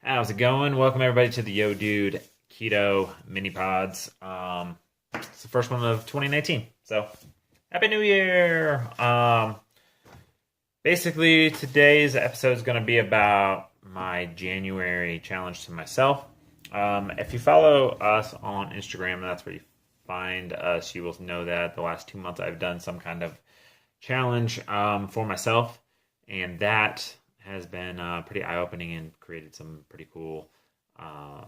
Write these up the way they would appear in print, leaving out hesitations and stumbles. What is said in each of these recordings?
How's it going? Welcome everybody to the Yo Dude Keto mini pods. It's the first one of 2019. So, Happy New Year! Basically, today's episode is going to be about my January challenge to myself. If you follow us on Instagram, that's where you find us. You will know that the last 2 months I've done some kind of challenge for myself, and that has been pretty eye-opening and created some pretty cool uh,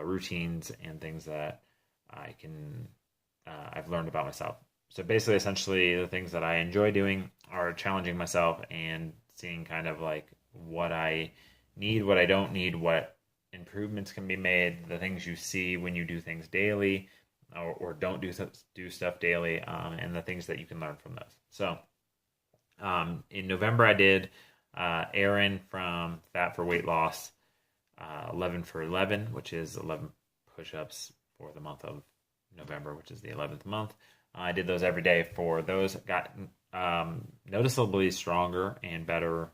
routines and things that I've learned about myself. So basically, essentially, the things that I enjoy doing are challenging myself and seeing kind of like what I need, what I don't need, what improvements can be made, the things you see when you do things daily or don't do stuff daily, and the things that you can learn from those. So in November, I did Aaron from Fat for Weight Loss, 11 for 11, which is 11 push-ups for the month of November, which is the 11th month. I did those every day for those. Got noticeably stronger and better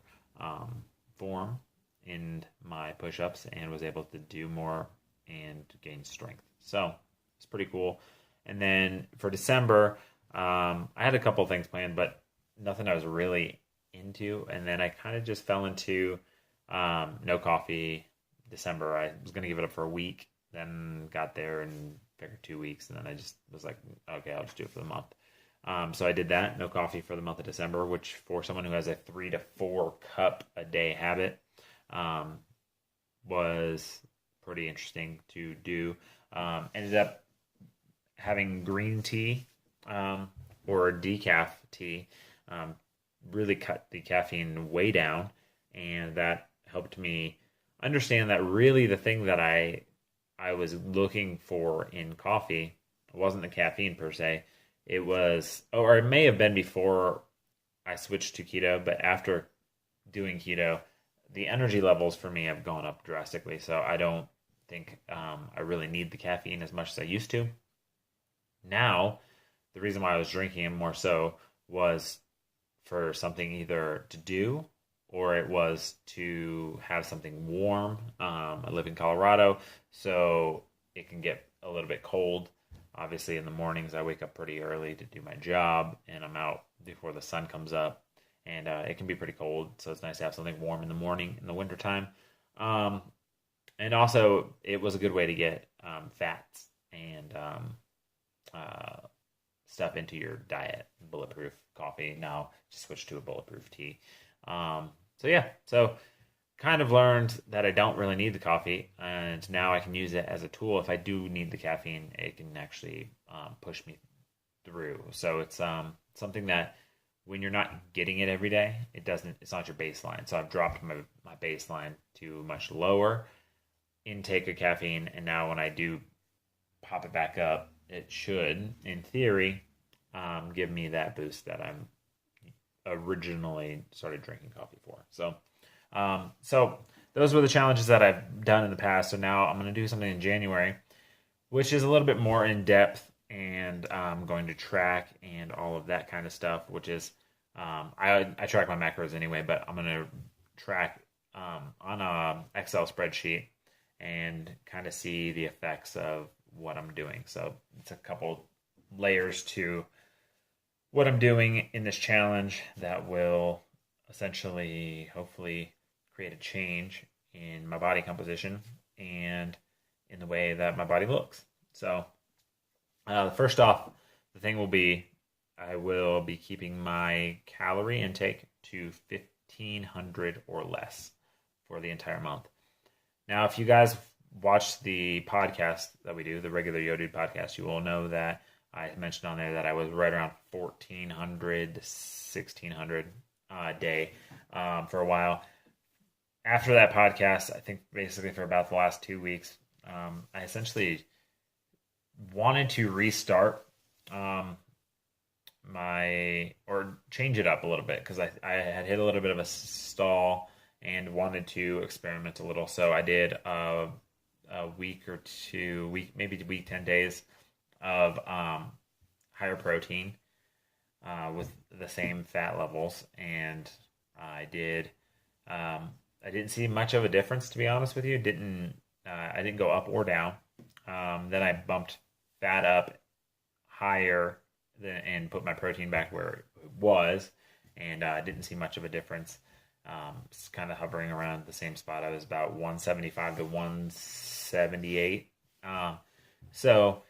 form in my push-ups and was able to do more and gain strength. So it's pretty cool. And then for December, I had a couple things planned, but nothing I was really into. And then I kind of just fell into no coffee December. I was going to give it up for a week, then got there and figured 2 weeks. And then I just was like, okay, I'll just do it for the month. So I did that, no coffee for the month of December, which for someone who has a 3 to 4 cup a day habit was pretty interesting to do. Ended up having green tea or decaf tea, really cut the caffeine way down, and that helped me understand that really the thing that I was looking for in coffee wasn't the caffeine per se. It was, or it may have been before I switched to keto, but after doing keto, the energy levels for me have gone up drastically. So I don't think I really need the caffeine as much as I used to. Now, the reason why I was drinking it more so was for something either to do or it was to have something warm. I live in Colorado, so it can get a little bit cold. Obviously, in the mornings, I wake up pretty early to do my job, and I'm out before the sun comes up, and it can be pretty cold, so it's nice to have something warm in the morning in the wintertime. Um, and also, it was a good way to get fats and uh, stuff into your diet. Bulletproof coffee. Now just switch to a bulletproof tea. So kind of learned that I don't really need the coffee, and now I can use it as a tool. If I do need the caffeine, it can actually push me through. So it's something that when you're not getting it every day, it's not your baseline. So I've dropped my baseline to much lower intake of caffeine, and now when I do pop it back up, it should, in theory, give me that boost that I'm originally started drinking coffee for. So those were the challenges that I've done in the past. So now I'm going to do something in January, which is a little bit more in depth, and I'm going to track and all of that kind of stuff. Which is I track my macros anyway, but I'm going to track on a Excel spreadsheet and kind of see the effects of what I'm doing. So it's a couple layers to what I'm doing in this challenge that will essentially, hopefully, create a change in my body composition and in the way that my body looks. So, first off, the thing will be I will be keeping my calorie intake to 1,500 or less for the entire month. Now, if you guys watch the podcast that we do, the regular Yo Dude podcast, you will know that I mentioned on there that I was right around 1,400, 1,600 a day for a while. After that podcast, I think basically for about the last 2 weeks, I essentially wanted to restart or change it up a little bit because I had hit a little bit of a stall and wanted to experiment a little. So I did a week or 2, maybe week 10 days of higher protein with the same fat levels, and I did I didn't see much of a difference, to be honest with you. I didn't go up or down. Then I bumped fat up higher and put my protein back where it was, and I didn't see much of a difference. It's kind of hovering around the same spot. I was about 175 to 178. So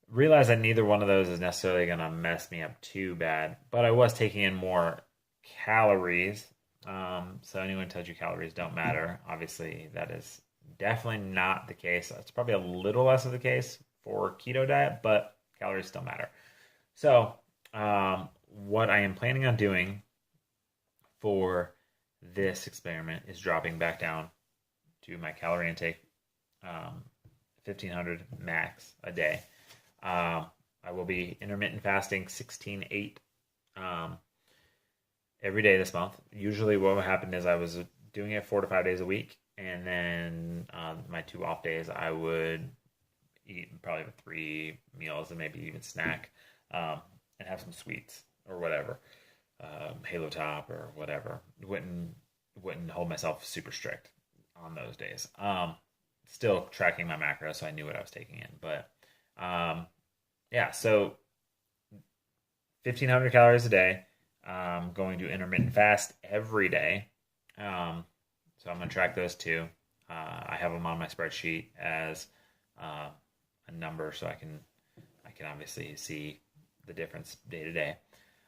realize that neither one of those is necessarily going to mess me up too bad, but I was taking in more calories. So anyone who tells you calories don't matter, obviously that is definitely not the case. It's probably a little less of the case for keto diet, but calories still matter. So what I am planning on doing for this experiment is dropping back down to my calorie intake, 1500 max a day. I will be intermittent fasting 16/8 every day this month. Usually what would happen is I was doing it 4 to 5 days a week, and then my 2 off days I would eat probably 3 meals and maybe even snack, and have some sweets or whatever, Halo Top or whatever. Wouldn't hold myself super strict on those days. Still tracking my macros, so I knew what I was taking in. But yeah, so 1500 calories a day. Going to intermittent fast every day. So I'm going to track those 2. I have them on my spreadsheet as a number, so I can obviously see the difference day to day.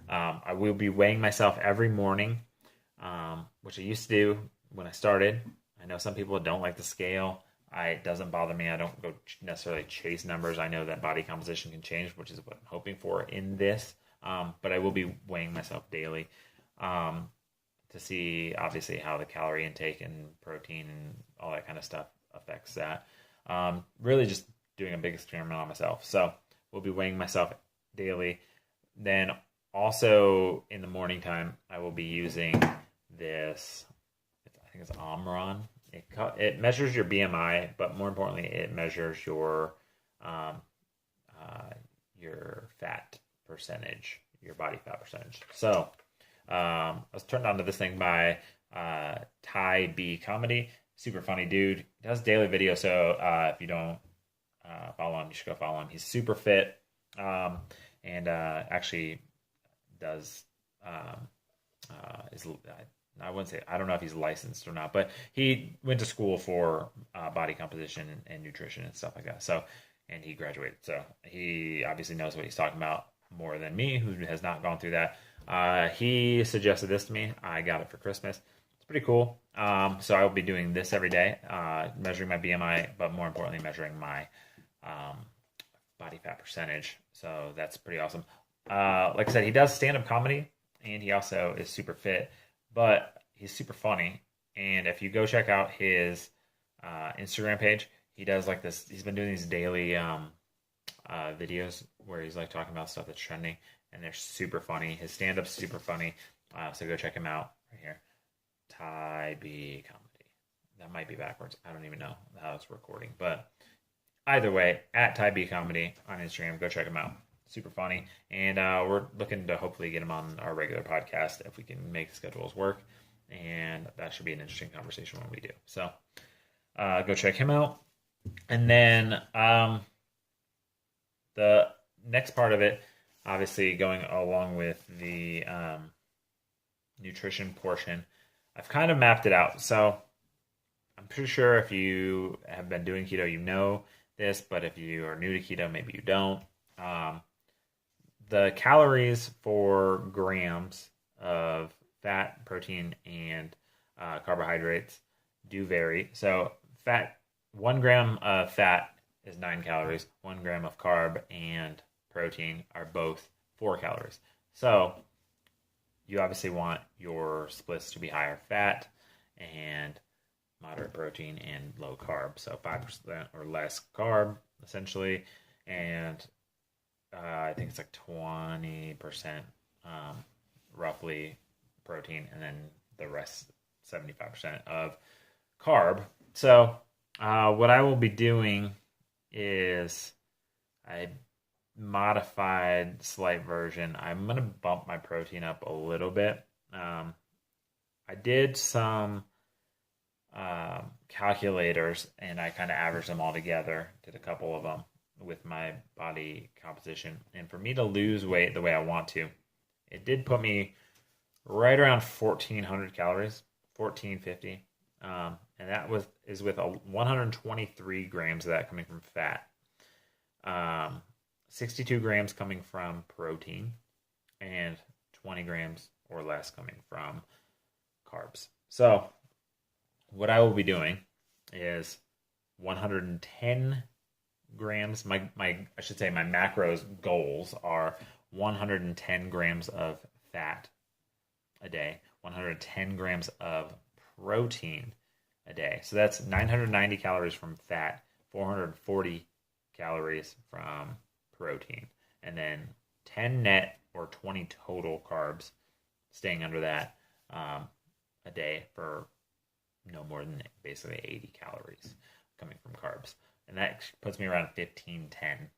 I will be weighing myself every morning, which I used to do when I started. I know some people don't like the scale. It doesn't bother me. I don't go necessarily chase numbers. I know that body composition can change, which is what I'm hoping for in this. But I will be weighing myself daily to see, obviously, how the calorie intake and protein and all that kind of stuff affects that. Really just doing a big experiment on myself. So we'll be weighing myself daily. Then also in the morning time, I will be using this, I think it's Omron. It measures your BMI, but more importantly, it measures your fat percentage, your body fat percentage. So I was turned on to this thing by Ty B Comedy. Super funny dude. He does daily videos, so if you don't follow him, you should go follow him. He's super fit, and actually does is I wouldn't say, I don't know if he's licensed or not, but he went to school for body composition and nutrition and stuff like that. So, and he graduated. So he obviously knows what he's talking about more than me, who has not gone through that. He suggested this to me. I got it for Christmas. It's pretty cool. So I will be doing this every day, measuring my BMI, but more importantly, measuring my body fat percentage. So that's pretty awesome. Like I said, he does stand-up comedy, and he also is super fit, but he's super funny. And if you go check out his Instagram page, he does like this. He's been doing these daily videos where he's like talking about stuff that's trending, and they're super funny. His stand-up's super funny. So go check him out right here. Ty B Comedy. That might be backwards. I don't even know how it's recording, but either way, at Ty B Comedy on Instagram, go check him out. Super funny, and we're looking to hopefully get him on our regular podcast if we can make the schedules work, and that should be an interesting conversation when we do. So go check him out. And then the next part of it, obviously going along with the nutrition portion, I've kind of mapped it out. So I'm pretty sure if you have been doing keto, you know this, but if you are new to keto, maybe you don't. The calories for grams of fat, protein, and carbohydrates do vary. So 1 gram of fat is 9 calories. 1 gram of carb and protein are both 4 calories. So you obviously want your splits to be higher fat and moderate protein and low carb. So 5% or less carb, essentially, and I think it's like 20% roughly protein, and then the rest 75% of carb. So what I will be doing is a modified slight version. I'm going to bump my protein up a little bit. I did some calculators, and I kind of averaged them all together. Did a couple of them with my body composition, and for me to lose weight the way I want to, it did put me right around 1,400 calories, 1,450, and that is with 123 grams of that coming from fat, 62 grams coming from protein, and 20 grams or less coming from carbs. So what I will be doing is 110 grams. I should say my macros goals are 110 grams of fat a day, 110 grams of protein a day. So that's 990 calories from fat, 440 calories from protein, and then 10 net or 20 total carbs, staying under that a day for no more than basically 80 calories coming from carbs. And that puts me around 1510.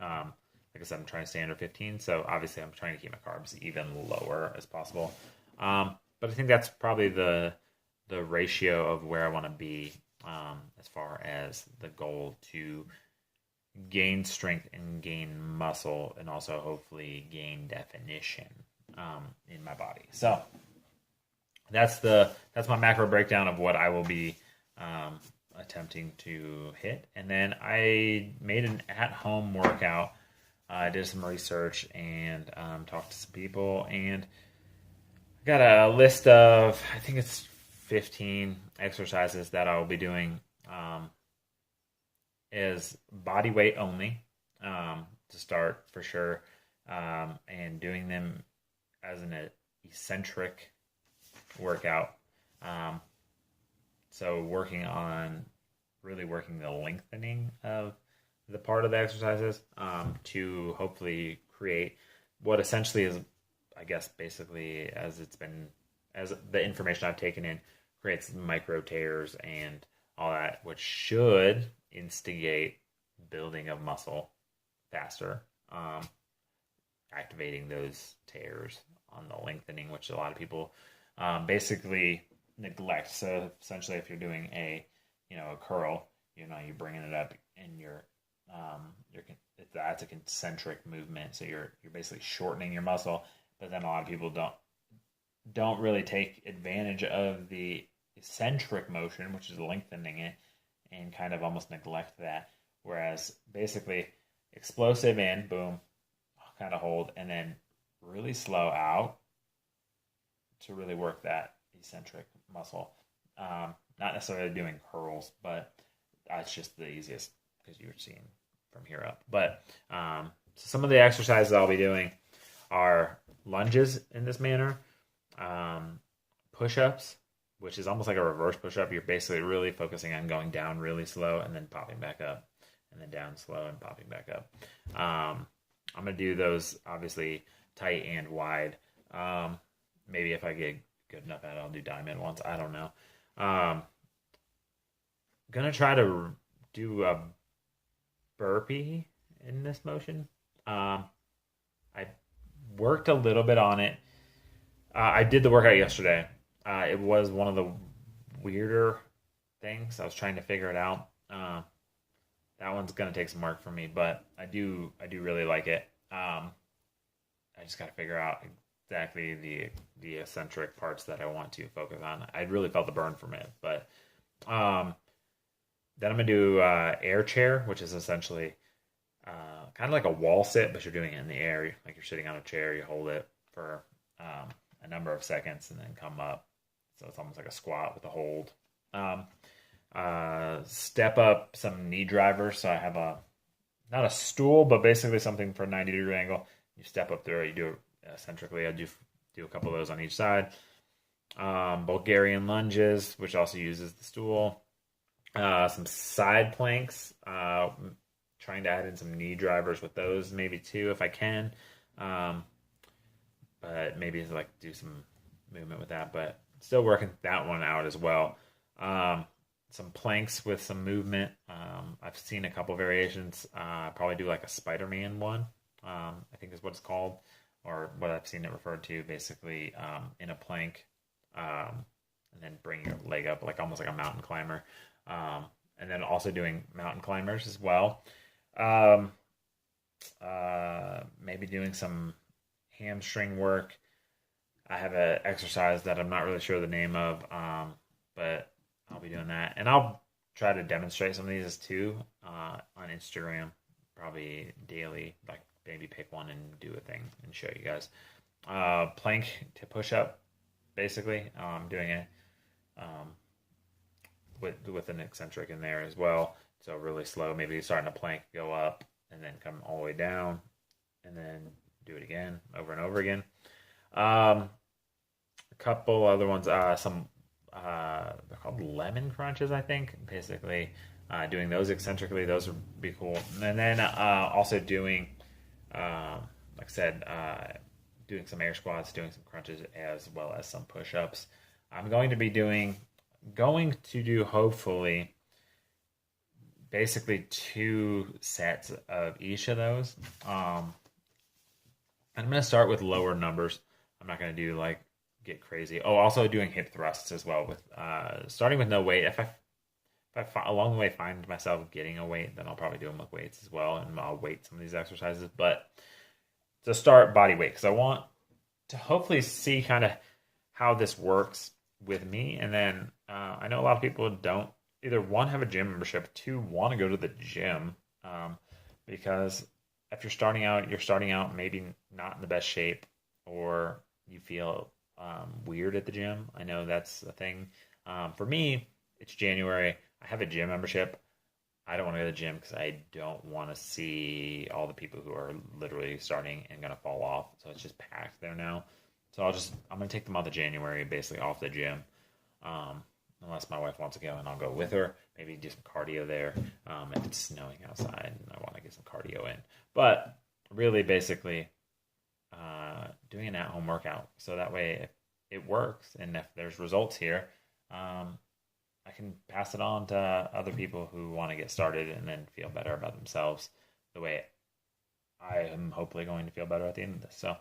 Like I said, I'm trying to stay under 15, so obviously I'm trying to keep my carbs even lower as possible. But I think that's probably the ratio of where I want to be as far as the goal to gain strength and gain muscle, and also hopefully gain definition in my body. So that's my macro breakdown of what I will be attempting to hit. And then I made an at-home workout. I did some research and talked to some people, and I got a list of, I think it's 15 exercises that I will be doing is body weight only to start for sure, and doing them as an eccentric workout. So really working the lengthening of the part of the exercises to hopefully create what essentially is, I guess, basically as the information I've taken in, creates micro tears and all that, which should instigate building of muscle faster, activating those tears on the lengthening, which a lot of people basically neglect. So essentially, if you're doing a curl, you're bringing it up and that's a concentric movement. So you're basically shortening your muscle, but then a lot of people don't really take advantage of the eccentric motion, which is lengthening it, and kind of almost neglect that. Whereas basically explosive in, boom, kind of hold, and then really slow out to really work that eccentric muscle. Not necessarily doing curls, but that's just the easiest because you're seeing from here up. But so some of the exercises I'll be doing are lunges in this manner, push-ups, which is almost like a reverse push-up. You're basically really focusing on going down really slow and then popping back up, and then down slow and popping back up. I'm going to do those obviously tight and wide. Maybe if I get good enough at it, I'll do diamond ones. I don't know. Gonna try to do a burpee in this motion. I worked a little bit on it. I did the workout yesterday. It was one of the weirder things. I was trying to figure it out. That one's gonna take some work for me, but I do really like it. I just gotta figure out exactly the eccentric parts that I want to focus on. I really felt the burn from it, but then I'm gonna do air chair, which is essentially kind of like a wall sit, but you're doing it in the air. Like you're sitting on a chair, you hold it for a number of seconds and then come up. So it's almost like a squat with a hold. Step up some knee drivers. So I have not a stool, but basically something for a 90-degree angle. You step up there, you do it eccentrically. I do a couple of those on each side. Bulgarian lunges, which also uses the stool. Some side planks. Trying to add in some knee drivers with those, maybe two if I can. But maybe like do some movement with that. But still working that one out as well. Some planks with some movement. I've seen a couple variations. Probably do like a Spider-Man one. I think is what it's called, or what I've seen it referred to. Basically, in a plank, and then bring your leg up like almost like a mountain climber. And then also doing mountain climbers as well. Um, Maybe doing some hamstring work. I have an exercise that I'm not really sure the name of, but I'll be doing that, and I'll try to demonstrate some of these too on Instagram, probably daily. Like maybe pick one and do a thing and show you guys. Plank to push up, basically. Doing it um, with an eccentric in there as well. So really slow. Maybe starting a plank, go up, and then come all the way down, and then do it again, over and over again. Um, a couple other ones. They're called lemon crunches, I think. Basically, doing those eccentrically, those would be cool. And then also doing, like I said, doing some air squats, doing some crunches, as well as some push-ups. I'm going to do hopefully basically 2 sets of each of those. I'm going to start with lower numbers. I'm not going to do like get crazy. Oh, also doing hip thrusts as well, with starting with no weight. If I along the way find myself getting a weight, then I'll probably do them with weights as well, and I'll weight some of these exercises. But to start, body weight, because I want to hopefully see kind of how this works with me. And then I know a lot of people don't either, one, have a gym membership, 2, want to go to the gym, because if you're starting out maybe not in the best shape, or you feel weird at the gym. I know that's a thing. For me, it's January. I have a gym membership. I don't want to go to the gym because I don't want to see all the people who are literally starting and going to fall off. So it's just packed there now. So I'm going to take the month of January basically off the gym. Unless my wife wants to go, and I'll go with her. Maybe do some cardio there. If it's snowing outside and I want to get some cardio in. But really, basically, doing an at-home workout. So that way, if it works and if there's results here, I can pass it on to other people who want to get started and then feel better about themselves the way I am hopefully going to feel better at the end of this. So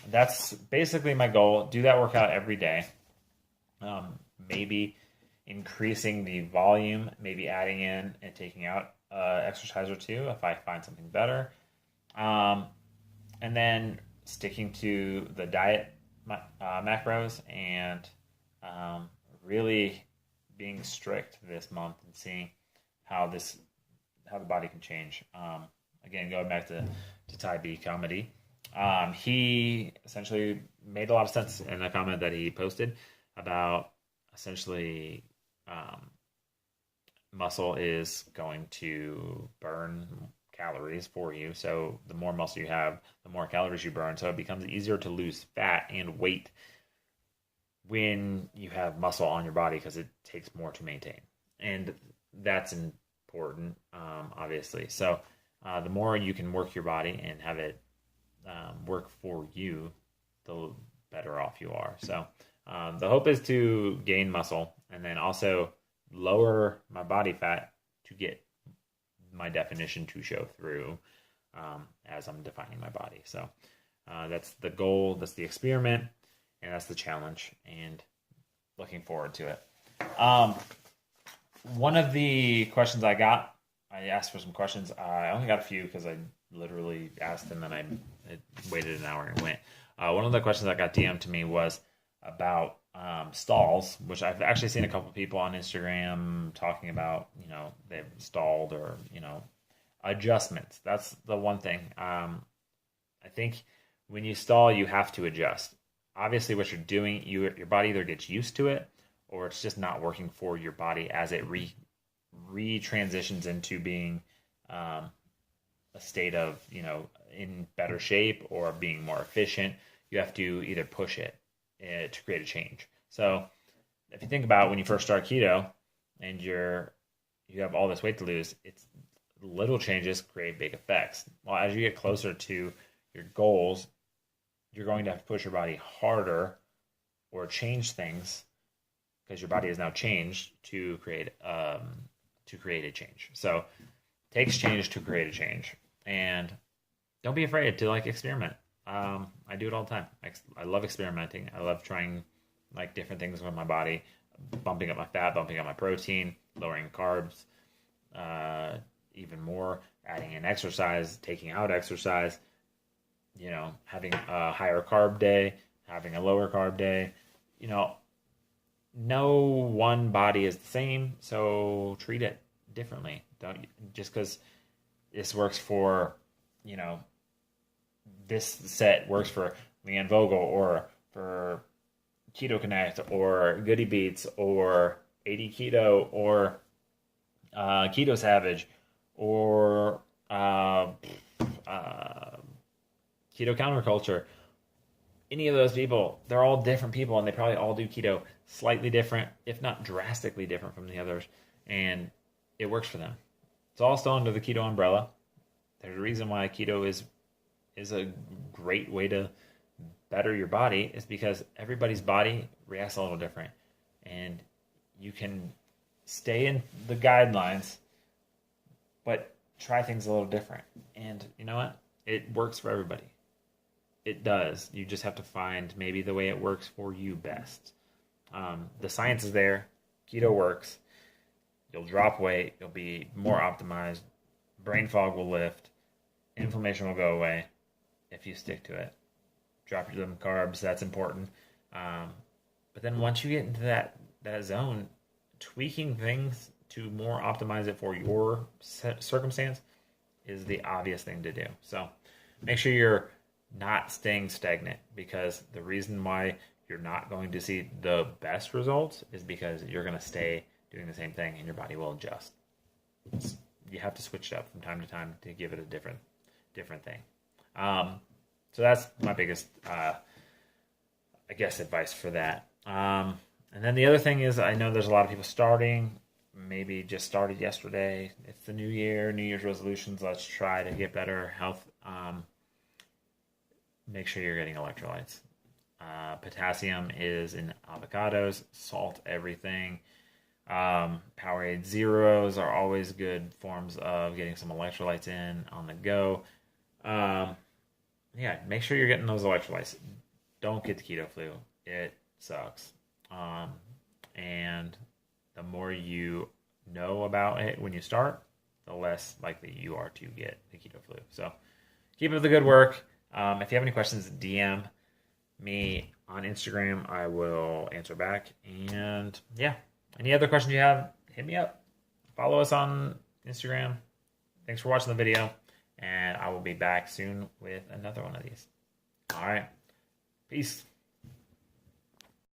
that's basically my goal. Do that workout every day. Maybe increasing the volume, maybe adding in and taking out exercise or 2 if I find something better. And then sticking to the diet macros, and really being strict this month and seeing how the body can change. Again, going back to Ty B comedy, he essentially made a lot of sense in a comment that he posted about essentially muscle is going to burn calories for you. So the more muscle you have, the more calories you burn. So it becomes easier to lose fat and weight when you have muscle on your body, because it takes more to maintain. And that's important, obviously. So the more you can work your body and have it work for you, the better off you are. So the hope is to gain muscle and then also lower my body fat to get my definition to show through as I'm defining my body. So that's the goal, that's the experiment, and that's the challenge, and looking forward to it. One of the questions I asked for some questions. I only got a few because I literally asked and then I waited an hour and went. One of the questions that got DM'd to me was about stalls, which I've actually seen a couple of people on Instagram talking about, they've stalled, or, adjustments. That's the one thing. I think when you stall, you have to adjust. Obviously, what you're doing, your body either gets used to it, or it's just not working for your body as it re-transitions into being a state of, in better shape or being more efficient. You have to either push it to create a change. So if you think about when you first start keto and you have all this weight to lose, it's little changes create big effects. Well, as you get closer to your goals, you're going to have to push your body harder or change things, because your body has now changed to create a change. So it takes change to create a change, and don't be afraid to experiment. I do it all the time. I love experimenting. I love trying like different things with my body, bumping up my fat, bumping up my protein, lowering carbs, even more, adding in exercise, taking out exercise, having a higher carb day, having a lower carb day. No one body is the same, so treat it differently. Don't just because this works for, this set works for Leanne Vogel or for Keto Connect or Goody Beats or 80 Keto or Keto Savage or Keto Counterculture. Any of those people, they're all different people, and they probably all do keto slightly different, if not drastically different from the others, and it works for them. It's all still under the keto umbrella. There's a reason why keto is a great way to better your body, is because everybody's body reacts a little different, and you can stay in the guidelines, but try things a little different. And you know what? It works for everybody. It does. You just have to find maybe the way it works for you best. The science is there. Keto works. You'll drop weight. You'll be more optimized. Brain fog will lift. Inflammation will go away if you stick to it. Drop your carbs. That's important. But then once you get into that zone, tweaking things to more optimize it for your circumstance is the obvious thing to do. So make sure you're not staying stagnant, because the reason why you're not going to see the best results is because you're going to stay doing the same thing and your body will adjust. You have to switch it up from time to time to give it a different thing. So that's my biggest, advice for that. And then the other thing is, I know there's a lot of people starting, maybe just started yesterday. It's the new year, New Year's resolutions. Let's try to get better health. Make sure you're getting electrolytes. Potassium is in avocados, salt, everything. Powerade Zeros are always good forms of getting some electrolytes in on the go. Make sure you're getting those electrolytes. Don't get the keto flu. It sucks. And the more you know about it when you start, the less likely you are to get the keto flu. So keep up the good work. If you have any questions, DM me on Instagram. I will answer back. And any other questions you have, hit me up. Follow us on Instagram. Thanks for watching the video. And I will be back soon with another one of these. All right. Peace.